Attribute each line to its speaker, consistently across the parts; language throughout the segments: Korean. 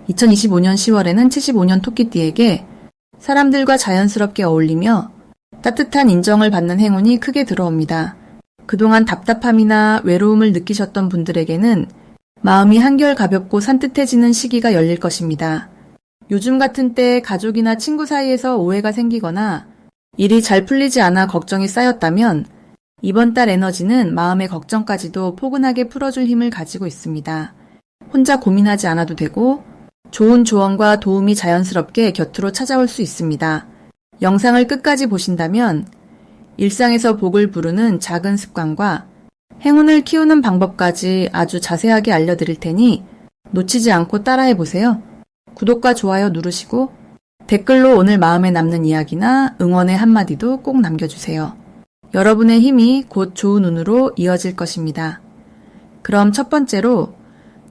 Speaker 1: 2025년 10월에는 75년 토끼띠에게 사람들과 자연스럽게 어울리며 따뜻한 인정을 받는 행운이 크게 들어옵니다. 그동안 답답함이나 외로움을 느끼셨던 분들에게는 마음이 한결 가볍고 산뜻해지는 시기가 열릴 것입니다. 요즘 같은 때 가족이나 친구 사이에서 오해가 생기거나 일이 잘 풀리지 않아 걱정이 쌓였다면 이번 달 에너지는 마음의 걱정까지도 포근하게 풀어줄 힘을 가지고 있습니다. 혼자 고민하지 않아도 되고 좋은 조언과 도움이 자연스럽게 곁으로 찾아올 수 있습니다. 영상을 끝까지 보신다면 일상에서 복을 부르는 작은 습관과 행운을 키우는 방법까지 아주 자세하게 알려드릴 테니 놓치지 않고 따라해보세요. 구독과 좋아요 누르시고 댓글로 오늘 마음에 남는 이야기나 응원의 한마디도 꼭 남겨주세요. 여러분의 힘이 곧 좋은 운으로 이어질 것입니다. 그럼 첫 번째로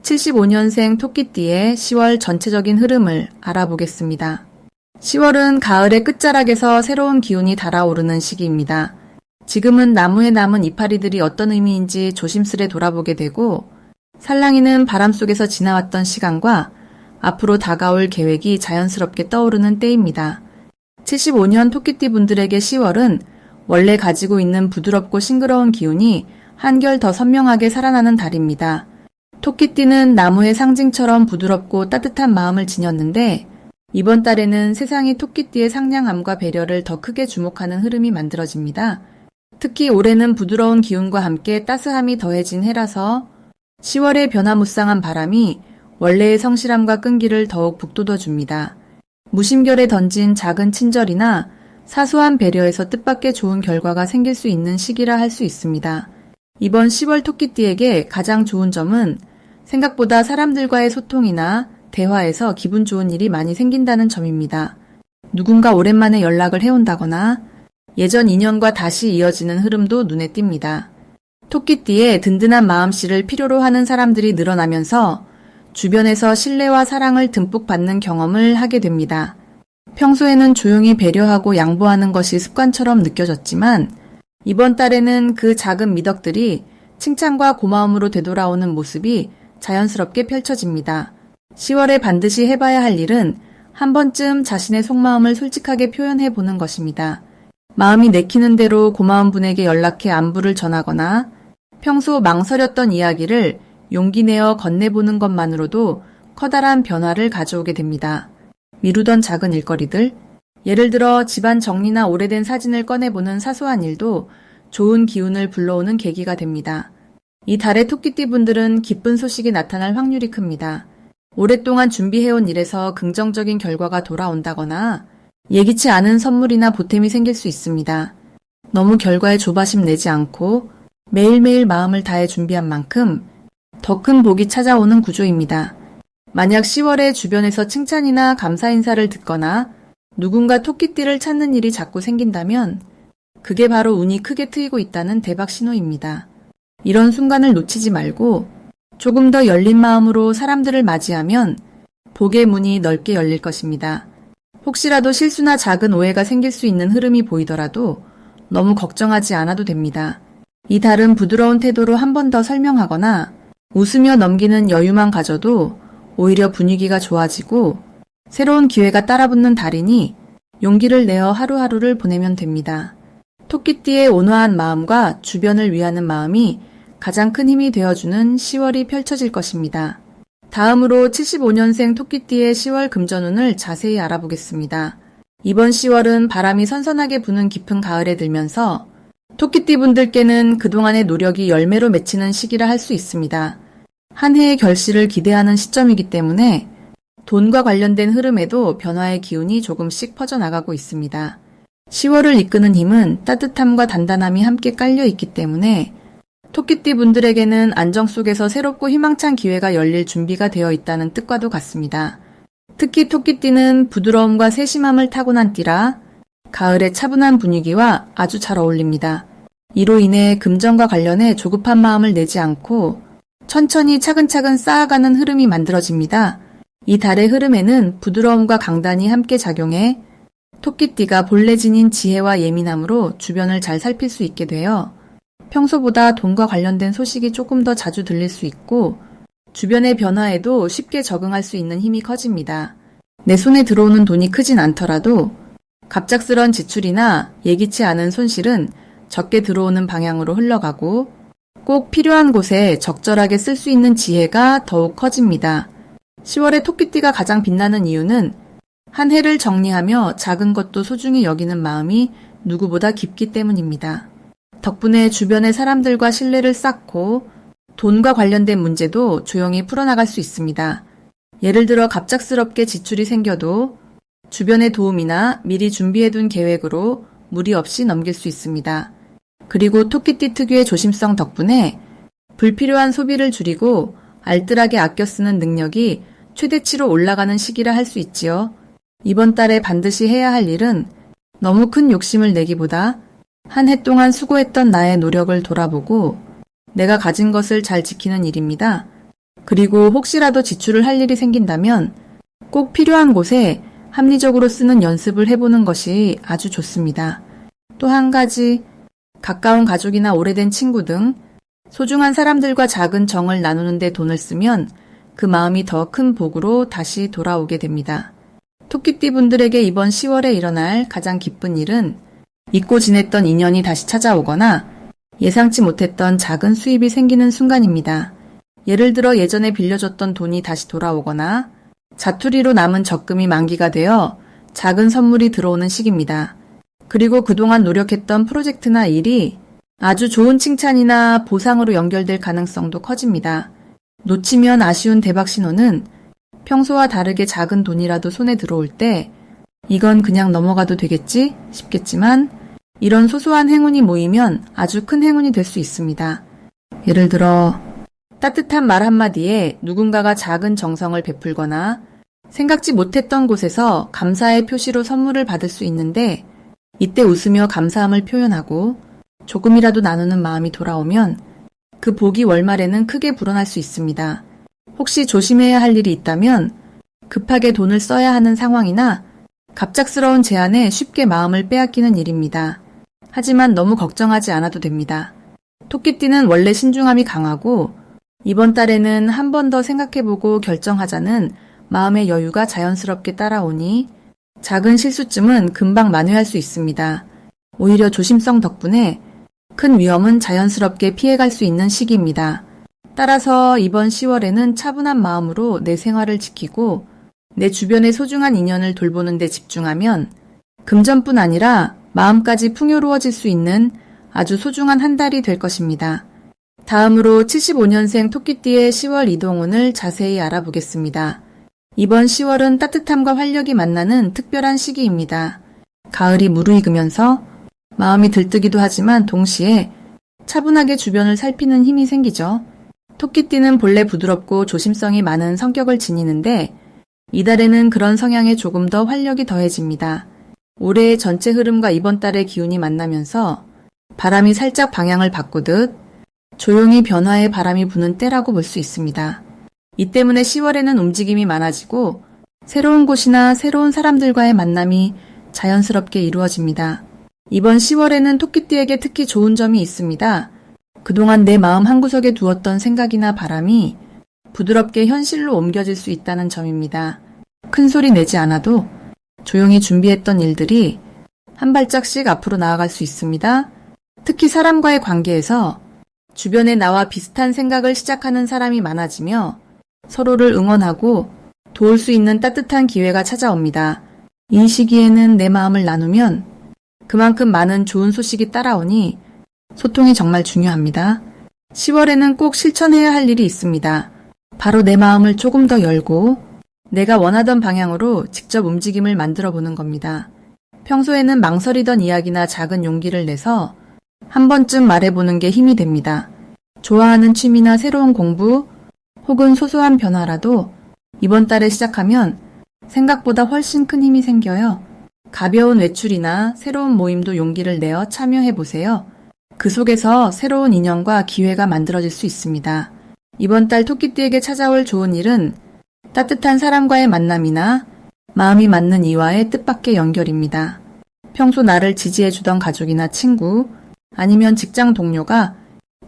Speaker 1: 75년생 토끼띠의 10월 전체적인 흐름을 알아보겠습니다. 10월은 가을의 끝자락에서 새로운 기운이 달아오르는 시기입니다. 지금은 나무에 남은 이파리들이 어떤 의미인지 조심스레 돌아보게 되고 살랑이는 바람 속에서 지나왔던 시간과 앞으로 다가올 계획이 자연스럽게 떠오르는 때입니다. 75년 토끼띠 분들에게 10월은 원래 가지고 있는 부드럽고 싱그러운 기운이 한결 더 선명하게 살아나는 달입니다. 토끼띠는 나무의 상징처럼 부드럽고 따뜻한 마음을 지녔는데 이번 달에는 세상이 토끼띠의 상냥함과 배려를 더 크게 주목하는 흐름이 만들어집니다. 특히 올해는 부드러운 기운과 함께 따스함이 더해진 해라서 10월의 변화무쌍한 바람이 원래의 성실함과 끈기를 더욱 북돋워줍니다. 무심결에 던진 작은 친절이나 사소한 배려에서 뜻밖의 좋은 결과가 생길 수 있는 시기라 할 수 있습니다. 이번 10월 토끼띠에게 가장 좋은 점은 생각보다 사람들과의 소통이나 대화에서 기분 좋은 일이 많이 생긴다는 점입니다. 누군가 오랜만에 연락을 해온다거나 예전 인연과 다시 이어지는 흐름도 눈에 띕니다. 토끼띠의 든든한 마음씨를 필요로 하는 사람들이 늘어나면서 주변에서 신뢰와 사랑을 듬뿍 받는 경험을 하게 됩니다. 평소에는 조용히 배려하고 양보하는 것이 습관처럼 느껴졌지만 이번 달에는 그 작은 미덕들이 칭찬과 고마움으로 되돌아오는 모습이 자연스럽게 펼쳐집니다. 10월에 반드시 해봐야 할 일은 한 번쯤 자신의 속마음을 솔직하게 표현해보는 것입니다. 마음이 내키는 대로 고마운 분에게 연락해 안부를 전하거나 평소 망설였던 이야기를 용기 내어 건네보는 것만으로도 커다란 변화를 가져오게 됩니다. 미루던 작은 일거리들, 예를 들어 집안 정리나 오래된 사진을 꺼내보는 사소한 일도 좋은 기운을 불러오는 계기가 됩니다. 이 달의 토끼띠 분들은 기쁜 소식이 나타날 확률이 큽니다. 오랫동안 준비해온 일에서 긍정적인 결과가 돌아온다거나 예기치 않은 선물이나 보탬이 생길 수 있습니다. 너무 결과에 조바심 내지 않고 매일매일 마음을 다해 준비한 만큼 더 큰 복이 찾아오는 구조입니다. 만약 10월에 주변에서 칭찬이나 감사 인사를 듣거나 누군가 토끼띠를 찾는 일이 자꾸 생긴다면 그게 바로 운이 크게 트이고 있다는 대박 신호입니다. 이런 순간을 놓치지 말고 조금 더 열린 마음으로 사람들을 맞이하면 복의 문이 넓게 열릴 것입니다. 혹시라도 실수나 작은 오해가 생길 수 있는 흐름이 보이더라도 너무 걱정하지 않아도 됩니다. 이 달은 부드러운 태도로 한 번 더 설명하거나 웃으며 넘기는 여유만 가져도 오히려 분위기가 좋아지고 새로운 기회가 따라붙는 달이니 용기를 내어 하루하루를 보내면 됩니다. 토끼띠의 온화한 마음과 주변을 위하는 마음이 가장 큰 힘이 되어주는 10월이 펼쳐질 것입니다. 다음으로 75년생 토끼띠의 10월 금전운을 자세히 알아보겠습니다. 이번 10월은 바람이 선선하게 부는 깊은 가을에 들면서 토끼띠 분들께는 그동안의 노력이 열매로 맺히는 시기라 할 수 있습니다. 한 해의 결실을 기대하는 시점이기 때문에 돈과 관련된 흐름에도 변화의 기운이 조금씩 퍼져나가고 있습니다. 10월을 이끄는 힘은 따뜻함과 단단함이 함께 깔려 있기 때문에 토끼띠 분들에게는 안정 속에서 새롭고 희망찬 기회가 열릴 준비가 되어 있다는 뜻과도 같습니다. 특히 토끼띠는 부드러움과 세심함을 타고난 띠라 가을의 차분한 분위기와 아주 잘 어울립니다. 이로 인해 금전과 관련해 조급한 마음을 내지 않고 천천히 차근차근 쌓아가는 흐름이 만들어집니다. 이 달의 흐름에는 부드러움과 강단이 함께 작용해 토끼띠가 본래 지닌 지혜와 예민함으로 주변을 잘 살필 수 있게 되어 평소보다 돈과 관련된 소식이 조금 더 자주 들릴 수 있고 주변의 변화에도 쉽게 적응할 수 있는 힘이 커집니다. 내 손에 들어오는 돈이 크진 않더라도 갑작스런 지출이나 예기치 않은 손실은 적게 들어오는 방향으로 흘러가고 꼭 필요한 곳에 적절하게 쓸 수 있는 지혜가 더욱 커집니다. 10월에 토끼띠가 가장 빛나는 이유는 한 해를 정리하며 작은 것도 소중히 여기는 마음이 누구보다 깊기 때문입니다. 덕분에 주변의 사람들과 신뢰를 쌓고 돈과 관련된 문제도 조용히 풀어나갈 수 있습니다. 예를 들어 갑작스럽게 지출이 생겨도 주변의 도움이나 미리 준비해둔 계획으로 무리 없이 넘길 수 있습니다. 그리고 토끼띠 특유의 조심성 덕분에 불필요한 소비를 줄이고 알뜰하게 아껴 쓰는 능력이 최대치로 올라가는 시기라 할 수 있지요. 이번 달에 반드시 해야 할 일은 너무 큰 욕심을 내기보다 한 해 동안 수고했던 나의 노력을 돌아보고 내가 가진 것을 잘 지키는 일입니다. 그리고 혹시라도 지출을 할 일이 생긴다면 꼭 필요한 곳에 합리적으로 쓰는 연습을 해보는 것이 아주 좋습니다. 또 한 가지, 가까운 가족이나 오래된 친구 등 소중한 사람들과 작은 정을 나누는 데 돈을 쓰면 그 마음이 더 큰 복으로 다시 돌아오게 됩니다. 토끼띠 분들에게 이번 10월에 일어날 가장 기쁜 일은 잊고 지냈던 인연이 다시 찾아오거나 예상치 못했던 작은 수입이 생기는 순간입니다. 예를 들어 예전에 빌려줬던 돈이 다시 돌아오거나 자투리로 남은 적금이 만기가 되어 작은 선물이 들어오는 시기입니다. 그리고 그동안 노력했던 프로젝트나 일이 아주 좋은 칭찬이나 보상으로 연결될 가능성도 커집니다. 놓치면 아쉬운 대박 신호는 평소와 다르게 작은 돈이라도 손에 들어올 때 이건 그냥 넘어가도 되겠지 싶겠지만 이런 소소한 행운이 모이면 아주 큰 행운이 될 수 있습니다. 예를 들어 따뜻한 말 한마디에 누군가가 작은 정성을 베풀거나 생각지 못했던 곳에서 감사의 표시로 선물을 받을 수 있는데 이때 웃으며 감사함을 표현하고 조금이라도 나누는 마음이 돌아오면 그 복이 월말에는 크게 불어날 수 있습니다. 혹시 조심해야 할 일이 있다면 급하게 돈을 써야 하는 상황이나 갑작스러운 제안에 쉽게 마음을 빼앗기는 일입니다. 하지만 너무 걱정하지 않아도 됩니다. 토끼띠는 원래 신중함이 강하고 이번 달에는 한 번 더 생각해보고 결정하자는 마음의 여유가 자연스럽게 따라오니 작은 실수쯤은 금방 만회할 수 있습니다. 오히려 조심성 덕분에 큰 위험은 자연스럽게 피해갈 수 있는 시기입니다. 따라서 이번 10월에는 차분한 마음으로 내 생활을 지키고 내 주변의 소중한 인연을 돌보는 데 집중하면 금전뿐 아니라 마음까지 풍요로워질 수 있는 아주 소중한 한 달이 될 것입니다. 다음으로 75년생 토끼띠의 10월 이동운을 자세히 알아보겠습니다. 이번 10월은 따뜻함과 활력이 만나는 특별한 시기입니다. 가을이 무르익으면서 마음이 들뜨기도 하지만 동시에 차분하게 주변을 살피는 힘이 생기죠. 토끼띠는 본래 부드럽고 조심성이 많은 성격을 지니는데 이달에는 그런 성향에 조금 더 활력이 더해집니다. 올해의 전체 흐름과 이번 달의 기운이 만나면서 바람이 살짝 방향을 바꾸듯 조용히 변화의 바람이 부는 때라고 볼 수 있습니다. 이 때문에 10월에는 움직임이 많아지고 새로운 곳이나 새로운 사람들과의 만남이 자연스럽게 이루어집니다. 이번 10월에는 토끼띠에게 특히 좋은 점이 있습니다. 그동안 내 마음 한구석에 두었던 생각이나 바람이 부드럽게 현실로 옮겨질 수 있다는 점입니다. 큰 소리 내지 않아도 조용히 준비했던 일들이 한 발짝씩 앞으로 나아갈 수 있습니다. 특히 사람과의 관계에서 주변에 나와 비슷한 생각을 시작하는 사람이 많아지며 서로를 응원하고 도울 수 있는 따뜻한 기회가 찾아옵니다. 이 시기에는 내 마음을 나누면 그만큼 많은 좋은 소식이 따라오니 소통이 정말 중요합니다. 10월에는 꼭 실천해야 할 일이 있습니다. 바로 내 마음을 조금 더 열고 내가 원하던 방향으로 직접 움직임을 만들어 보는 겁니다. 평소에는 망설이던 이야기나 작은 용기를 내서 한 번쯤 말해보는 게 힘이 됩니다. 좋아하는 취미나 새로운 공부 혹은 소소한 변화라도 이번 달에 시작하면 생각보다 훨씬 큰 힘이 생겨요. 가벼운 외출이나 새로운 모임도 용기를 내어 참여해보세요. 그 속에서 새로운 인연과 기회가 만들어질 수 있습니다. 이번 달 토끼띠에게 찾아올 좋은 일은 따뜻한 사람과의 만남이나 마음이 맞는 이와의 뜻밖의 연결입니다. 평소 나를 지지해주던 가족이나 친구 아니면 직장 동료가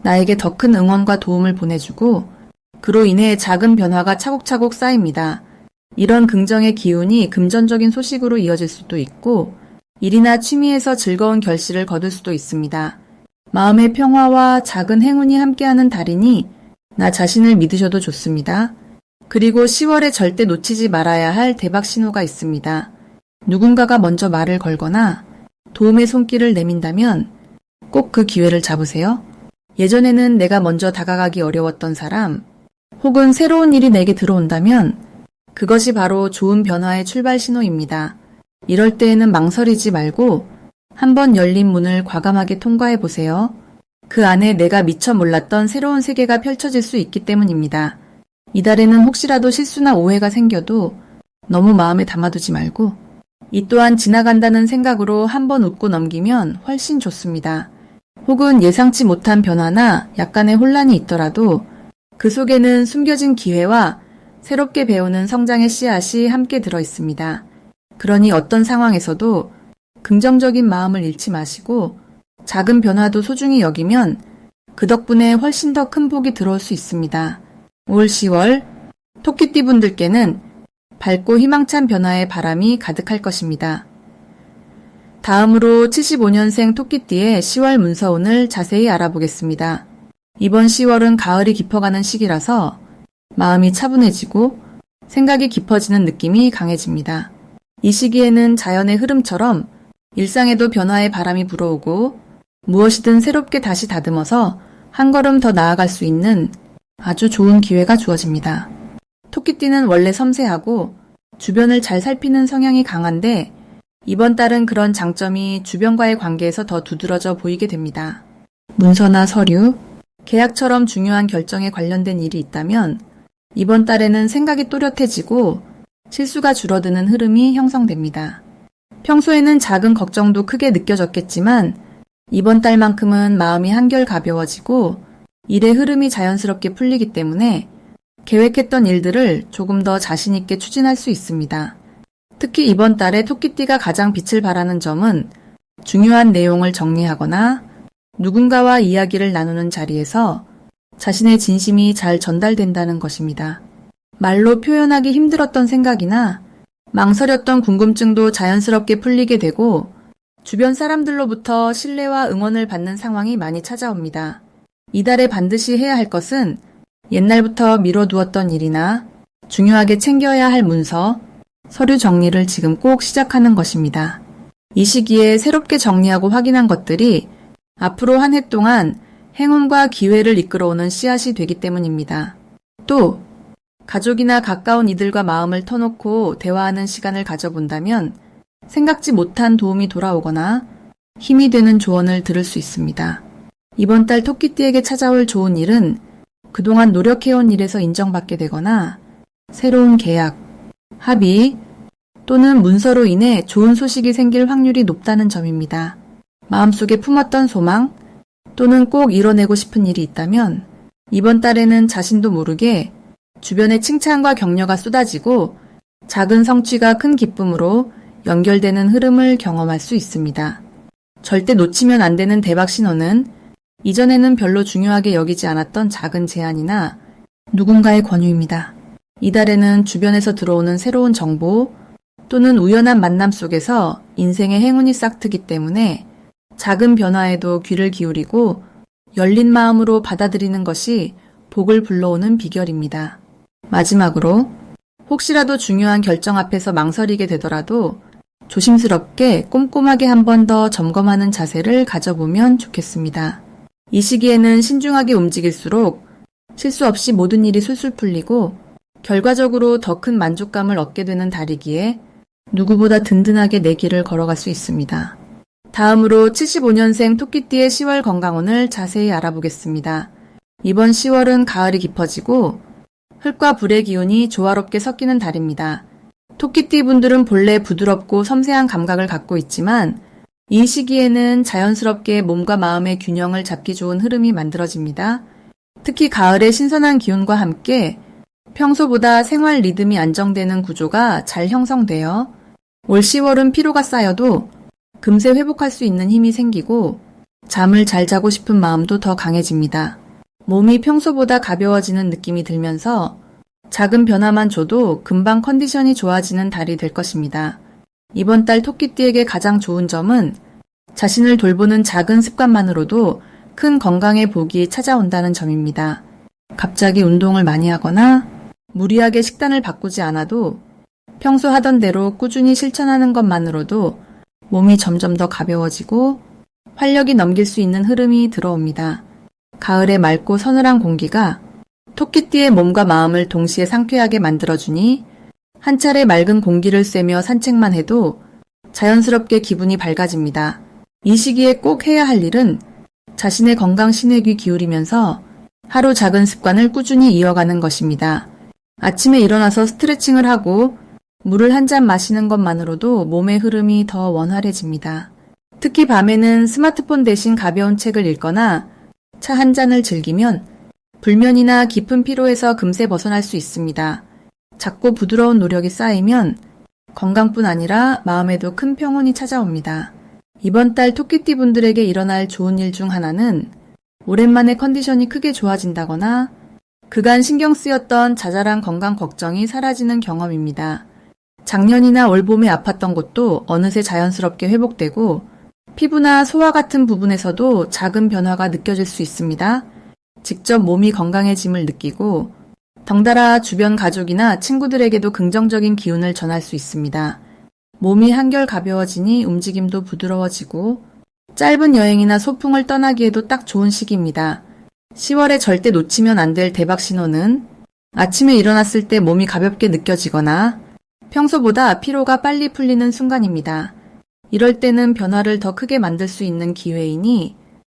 Speaker 1: 나에게 더 큰 응원과 도움을 보내주고 그로 인해 작은 변화가 차곡차곡 쌓입니다. 이런 긍정의 기운이 금전적인 소식으로 이어질 수도 있고 일이나 취미에서 즐거운 결실을 거둘 수도 있습니다. 마음의 평화와 작은 행운이 함께하는 달이니 나 자신을 믿으셔도 좋습니다. 그리고 10월에 절대 놓치지 말아야 할 대박 신호가 있습니다. 누군가가 먼저 말을 걸거나 도움의 손길을 내민다면 꼭 그 기회를 잡으세요. 예전에는 내가 먼저 다가가기 어려웠던 사람 혹은 새로운 일이 내게 들어온다면 그것이 바로 좋은 변화의 출발 신호입니다. 이럴 때에는 망설이지 말고 한번 열린 문을 과감하게 통과해 보세요. 그 안에 내가 미처 몰랐던 새로운 세계가 펼쳐질 수 있기 때문입니다. 이달에는 혹시라도 실수나 오해가 생겨도 너무 마음에 담아두지 말고 이 또한 지나간다는 생각으로 한번 웃고 넘기면 훨씬 좋습니다. 혹은 예상치 못한 변화나 약간의 혼란이 있더라도 그 속에는 숨겨진 기회와 새롭게 배우는 성장의 씨앗이 함께 들어 있습니다. 그러니 어떤 상황에서도 긍정적인 마음을 잃지 마시고 작은 변화도 소중히 여기면 그 덕분에 훨씬 더 큰 복이 들어올 수 있습니다. 올 10월 토끼띠 분들께는 밝고 희망찬 변화의 바람이 가득할 것입니다. 다음으로 75년생 토끼띠의 10월 문서운을 자세히 알아보겠습니다. 이번 10월은 가을이 깊어가는 시기라서 마음이 차분해지고 생각이 깊어지는 느낌이 강해집니다. 이 시기에는 자연의 흐름처럼 일상에도 변화의 바람이 불어오고 무엇이든 새롭게 다시 다듬어서 한 걸음 더 나아갈 수 있는 아주 좋은 기회가 주어집니다. 토끼띠는 원래 섬세하고 주변을 잘 살피는 성향이 강한데 이번 달은 그런 장점이 주변과의 관계에서 더 두드러져 보이게 됩니다. 문서나 서류, 계약처럼 중요한 결정에 관련된 일이 있다면 이번 달에는 생각이 또렷해지고 실수가 줄어드는 흐름이 형성됩니다. 평소에는 작은 걱정도 크게 느껴졌겠지만 이번 달만큼은 마음이 한결 가벼워지고 일의 흐름이 자연스럽게 풀리기 때문에 계획했던 일들을 조금 더 자신 있게 추진할 수 있습니다. 특히 이번 달에 토끼띠가 가장 빛을 발하는 점은 중요한 내용을 정리하거나 누군가와 이야기를 나누는 자리에서 자신의 진심이 잘 전달된다는 것입니다. 말로 표현하기 힘들었던 생각이나 망설였던 궁금증도 자연스럽게 풀리게 되고 주변 사람들로부터 신뢰와 응원을 받는 상황이 많이 찾아옵니다. 이달에 반드시 해야 할 것은 옛날부터 미뤄두었던 일이나 중요하게 챙겨야 할 문서, 서류 정리를 지금 꼭 시작하는 것입니다. 이 시기에 새롭게 정리하고 확인한 것들이 앞으로 한 해 동안 행운과 기회를 이끌어오는 씨앗이 되기 때문입니다. 또 가족이나 가까운 이들과 마음을 터놓고 대화하는 시간을 가져본다면 생각지 못한 도움이 돌아오거나 힘이 되는 조언을 들을 수 있습니다. 이번 달 토끼띠에게 찾아올 좋은 일은 그동안 노력해온 일에서 인정받게 되거나 새로운 계약, 합의 또는 문서로 인해 좋은 소식이 생길 확률이 높다는 점입니다. 마음속에 품었던 소망 또는 꼭 이뤄내고 싶은 일이 있다면 이번 달에는 자신도 모르게 주변의 칭찬과 격려가 쏟아지고 작은 성취가 큰 기쁨으로 연결되는 흐름을 경험할 수 있습니다. 절대 놓치면 안 되는 대박 신호는 이전에는 별로 중요하게 여기지 않았던 작은 제안이나 누군가의 권유입니다. 이달에는 주변에서 들어오는 새로운 정보 또는 우연한 만남 속에서 인생의 행운이 싹트기 때문에 작은 변화에도 귀를 기울이고 열린 마음으로 받아들이는 것이 복을 불러오는 비결입니다. 마지막으로 혹시라도 중요한 결정 앞에서 망설이게 되더라도 조심스럽게 꼼꼼하게 한 번 더 점검하는 자세를 가져보면 좋겠습니다. 이 시기에는 신중하게 움직일수록 실수 없이 모든 일이 술술 풀리고 결과적으로 더 큰 만족감을 얻게 되는 달이기에 누구보다 든든하게 내 길을 걸어갈 수 있습니다. 다음으로 75년생 토끼띠의 10월 건강운을 자세히 알아보겠습니다. 이번 10월은 가을이 깊어지고 흙과 불의 기운이 조화롭게 섞이는 달입니다. 토끼띠 분들은 본래 부드럽고 섬세한 감각을 갖고 있지만 이 시기에는 자연스럽게 몸과 마음의 균형을 잡기 좋은 흐름이 만들어집니다. 특히 가을의 신선한 기운과 함께 평소보다 생활 리듬이 안정되는 구조가 잘 형성되어 올 10월은 피로가 쌓여도 금세 회복할 수 있는 힘이 생기고 잠을 잘 자고 싶은 마음도 더 강해집니다. 몸이 평소보다 가벼워지는 느낌이 들면서 작은 변화만 줘도 금방 컨디션이 좋아지는 달이 될 것입니다. 이번 달 토끼띠에게 가장 좋은 점은 자신을 돌보는 작은 습관만으로도 큰 건강의 복이 찾아온다는 점입니다. 갑자기 운동을 많이 하거나 무리하게 식단을 바꾸지 않아도 평소 하던 대로 꾸준히 실천하는 것만으로도 몸이 점점 더 가벼워지고 활력이 넘길 수 있는 흐름이 들어옵니다. 가을의 맑고 서늘한 공기가 토끼띠의 몸과 마음을 동시에 상쾌하게 만들어주니 한 차례 맑은 공기를 쐬며 산책만 해도 자연스럽게 기분이 밝아집니다. 이 시기에 꼭 해야 할 일은 자신의 건강 신의 귀 기울이면서 하루 작은 습관을 꾸준히 이어가는 것입니다. 아침에 일어나서 스트레칭을 하고 물을 한 잔 마시는 것만으로도 몸의 흐름이 더 원활해집니다. 특히 밤에는 스마트폰 대신 가벼운 책을 읽거나 차 한 잔을 즐기면 불면이나 깊은 피로에서 금세 벗어날 수 있습니다. 작고 부드러운 노력이 쌓이면 건강뿐 아니라 마음에도 큰 평온이 찾아옵니다. 이번 달 토끼띠 분들에게 일어날 좋은 일 중 하나는 오랜만에 컨디션이 크게 좋아진다거나 그간 신경 쓰였던 자잘한 건강 걱정이 사라지는 경험입니다. 작년이나 올 봄에 아팠던 곳도 어느새 자연스럽게 회복되고 피부나 소화 같은 부분에서도 작은 변화가 느껴질 수 있습니다. 직접 몸이 건강해짐을 느끼고 덩달아 주변 가족이나 친구들에게도 긍정적인 기운을 전할 수 있습니다. 몸이 한결 가벼워지니 움직임도 부드러워지고 짧은 여행이나 소풍을 떠나기에도 딱 좋은 시기입니다. 10월에 절대 놓치면 안 될 대박 신호는 아침에 일어났을 때 몸이 가볍게 느껴지거나 평소보다 피로가 빨리 풀리는 순간입니다. 이럴 때는 변화를 더 크게 만들 수 있는 기회이니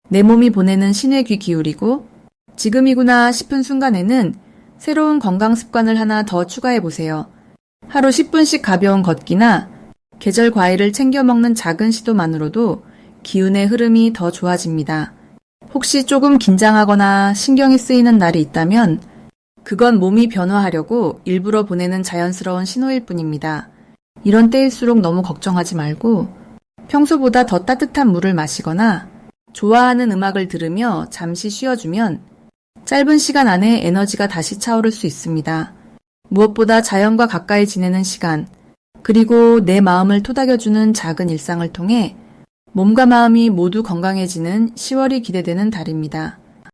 Speaker 1: 내 몸이 보내는 신의 귀 기울이고 지금이구나 싶은 순간에는 새로운 건강 습관을 하나 더 추가해 보세요. 하루 10분씩 가벼운 걷기나 계절 과일을 챙겨 먹는 작은 시도만으로도 기운의 흐름이 더 좋아집니다. 혹시 조금 긴장하거나 신경이 쓰이는 날이 있다면 그건 몸이 변화하려고 일부러 보내는 자연스러운 신호일 뿐입니다. 이런 때일수록 너무 걱정하지 말고 평소보다 더 따뜻한 물을 마시거나 좋아하는 음악을 들으며 잠시 쉬어주면 짧은 시간 안에 에너지가 다시 차오를 수 있습니다. 무엇보다 자연과 가까이 지내는 시간, 그리고 내 마음을 토닥여주는 작은 일상을 통해 몸과 마음이 모두 건강해지는 10월이 기대되는 달입니다.